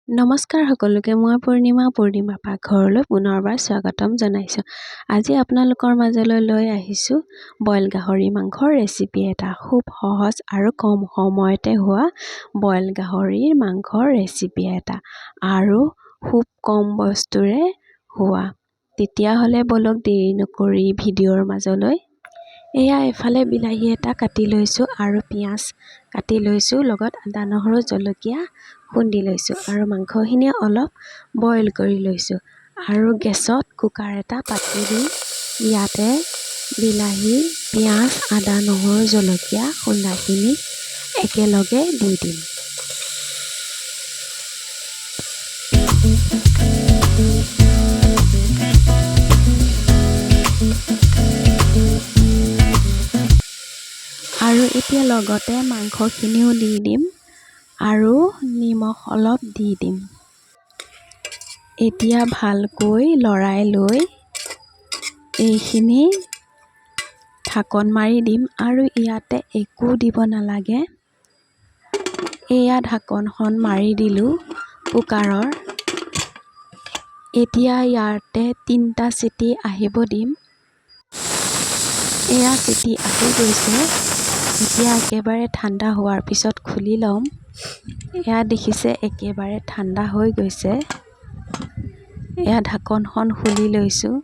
নমস্কাৰ সকলোকে মই পূৰ্ণিমা পাকঘৰলৈ পুনৰবাৰ স্বাগতম জনাইছোঁ। আজি আপোনালোকৰ মাজলৈ লৈ আহিছোঁ বইল গাহৰি মাংসৰ ৰেচিপি এটা। খুব সহজ আৰু কম সময়তে হোৱা বইল গাহৰিৰ মাংসৰ ৰেচিপি এটা আৰু খুব কম বস্তুৰে হোৱা। তেতিয়াহ'লে বলক দেৰি নকৰি ভিডিঅ'ৰ মাজলৈ। এয়া এফালে বিলাহী এটা কাটি লৈছোঁ আৰু পিঁয়াজ কাটি লৈছোঁ, লগত আদা নহৰু জলকীয়া খুন্দি লৈছোঁ আৰু মাংসখিনি অলপ বইল কৰি লৈছোঁ আৰু গেছত কুকাৰ এটা পাতি দি ইয়াতে বিলাহী, পিঁয়াজ, আদা নহৰু জলকীয়া খুন্দাখিনি একেলগে দি দিম। আৰু এতিয়া লগতে মাংসখিনিও দি দিম আৰু নিমখ অলপ দি দিম। এতিয়া ভালকৈ লৰাই লৈ এইখিনি ঢাকন মাৰি দিম আৰু ইয়াতে একো দিব নালাগে। এয়া ঢাকনখন মাৰি দিলোঁ কুকাৰৰ। এতিয়া ইয়াতে 3টা চিটি আহিব দিম। এয়া চিটি আহি গৈছে। এতিয়া একেবাৰে ঠাণ্ডা হোৱাৰ পিছত খুলি ল'ম। এয়া দেখিছে একেবাৰে ঠাণ্ডা হৈ গৈছে। এয়া ঢাকনখন খুলি লৈছোঁ।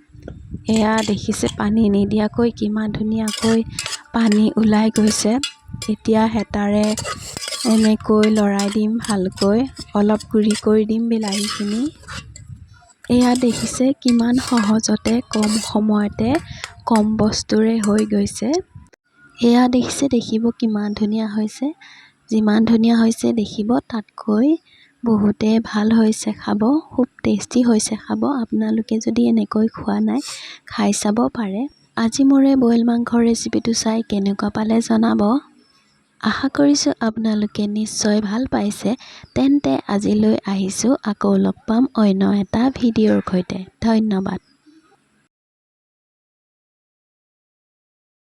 এয়া দেখিছে পানী নিদিয়াকৈ কিমান ধুনীয়াকৈ পানী ওলাই গৈছে। এতিয়া হেতাৰে এনেকৈ লৰাই দিম ভালকৈ, অলপ গুড়ি কৰি দিম বিলাহীখিনি। এয়া দেখিছে কিমান সহজতে কম সময়তে কম বস্তুৰে হৈ গৈছে। এয়া দেখিছে, দেখিব কিমান ধুনীয়া হৈছে। যিমান ধুনীয়া হৈছে দেখিব তাতকৈ বহুতে ভাল হৈছে খাব, খুব টেষ্টি হৈছে খাব। আপোনালোকে যদি এনেকৈ খোৱা নাই খাই চাব পাৰে। আজি মোৰ এই বইল মাংসৰ ৰেচিপিটো চাই কেনেকুৱা পালে জনাব। আশা কৰিছোঁ আপোনালোকে নিশ্চয় ভাল পাইছে। তেন্তে আজিলৈ আহিছোঁ, আকৌ লগ পাম অন্য এটা ভিডিঅ'ৰ সৈতে। ধন্যবাদ।